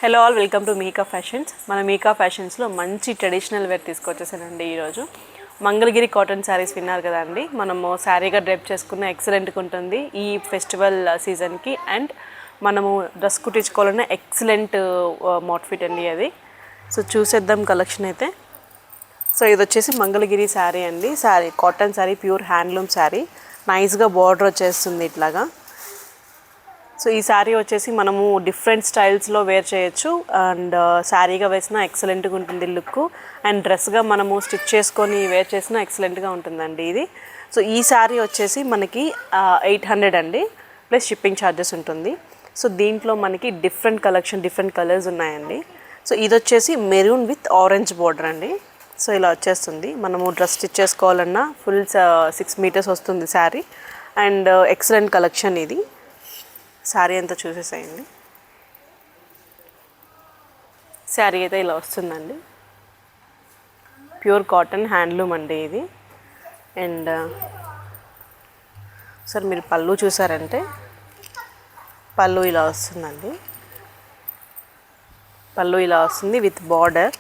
Hello all, welcome to Micah fashions. మన మీకా ఫ్యాషన్స్లో మంచి traditional wear తీసుకొచ్చేసానండి ఈరోజు. మంగళగిరి కాటన్ శారీస్ విన్నారు కదండి. మనము శారీగా డ్రైప్ చేసుకున్న ఎక్సలెంట్గా ఉంటుంది ఈ ఫెస్టివల్ సీజన్కి. అండ్ మనము డ్రెస్ కుట్టించుకోవాలన్న ఎక్సలెంట్ మౌట్ఫిట్ అండి అది. సో చూసేద్దాం కలెక్షన్ అయితే. సో ఇది వచ్చేసి మంగళగిరి శారీ అండి. Sari cotton sari, pure handloom sari. నైస్గా బార్డర్ వచ్చేస్తుంది ఇట్లాగా. సో ఈ శారీ వచ్చేసి మనము డిఫరెంట్ స్టైల్స్లో వేర్ చేయొచ్చు. అండ్ శారీగా వేసినా ఎక్సలెంట్గా ఉంటుంది లుక్. అండ్ డ్రెస్గా మనము స్టిచ్ చేసుకొని వేర్ చేసినా ఎక్సలెంట్గా ఉంటుందండి ఇది. సో ఈ శారీ వచ్చేసి మనకి 800 అండి, ప్లస్ షిప్పింగ్ ఛార్జెస్ ఉంటుంది. సో దీంట్లో మనకి డిఫరెంట్ కలర్స్ ఉన్నాయండి. సో ఇది వచ్చేసి మెరూన్ విత్ ఆరెంజ్ బార్డర్ అండి. సో ఇలా వచ్చేస్తుంది. మనము డ్రెస్ స్టిచ్ చేసుకోవాలన్నా ఫుల్ 6 మీటర్స్ వస్తుంది శారీ. అండ్ ఎక్సలెంట్ కలెక్షన్ ఇది. శారీ అంతా చూసేసేయండి. శారీ అయితే ఇలా వస్తుందండి. ప్యూర్ కాటన్ హ్యాండ్లూమ్ అండి ఇది. అండ్ సార్ మీరు పళ్ళు చూసారంటే పళ్ళు ఇలా వస్తుందండి. పళ్ళు ఇలా వస్తుంది విత్ బార్డర్.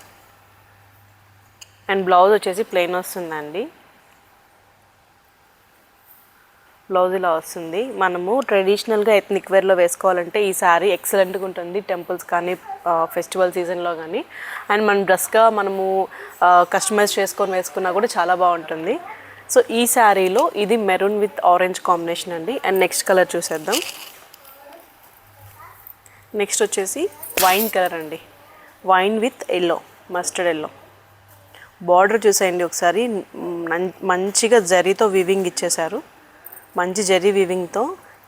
అండ్ బ్లౌజ్ వచ్చేసి ప్లెయిన్ వస్తుందండి. బ్లౌజ్ ఇలా వస్తుంది. మనము ట్రెడిషనల్గా ఎథ్నిక్ వేర్లో వేసుకోవాలంటే ఈ శారీ ఎక్సలెంట్గా ఉంటుంది టెంపుల్స్ కానీ ఫెస్టివల్ సీజన్లో కానీ. అండ్ మన డ్రెస్గా మనము కస్టమైజ్ చేసుకొని వేసుకున్నా కూడా చాలా బాగుంటుంది. సో ఈ శారీలో ఇది మెరూన్ విత్ ఆరెంజ్ కాంబినేషన్ అండి. అండ్ నెక్స్ట్ కలర్ చూసేద్దాం. నెక్స్ట్ వచ్చేసి వైన్ కలర్ అండి. Wine with yellow, mustard yellow. Border చూసేయండి ఒకసారి. మంచిగా జరీతో వీవింగ్ ఇచ్చేశారు. మంచి జరీ వీవింగ్తో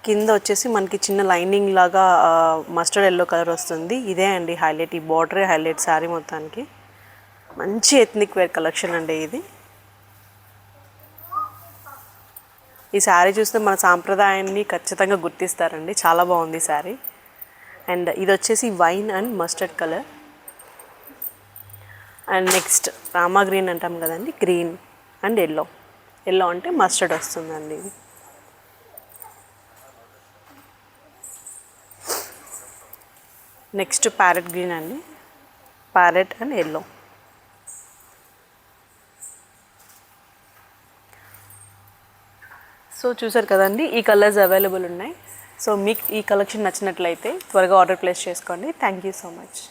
కింద వచ్చేసి మనకి చిన్న లైనింగ్ లాగా మస్టర్డ్ ఎల్లో కలర్ వస్తుంది. ఇదే అండి హైలైట్. ఈ బార్డరే హైలైట్ శారీ మొత్తానికి. మంచి ఎథ్నిక్ వేర్ కలెక్షన్ అండి ఇది. ఈ శారీ చూస్తే మన సాంప్రదాయాన్ని ఖచ్చితంగా గుర్తిస్తారండి. చాలా బాగుంది ఈ శారీ. అండ్ ఇది వచ్చేసి wine and mustard colour. And next Rama green అంటాం కదండి, గ్రీన్ అండ్ ఎల్లో. ఎల్లో అంటే మస్టర్డ్ వస్తుందండి ఇది. నెక్స్ట్ ప్యారెట్ గ్రీన్ అండి. Parrot and yellow. సో చూసారు కదండి, ఈ కలర్స్ అవైలబుల్ ఉన్నాయి. సో మీకు ఈ కలెక్షన్ నచ్చినట్లయితే త్వరగా ఆర్డర్ ప్లేస్ చేసుకోండి. Thank you so much.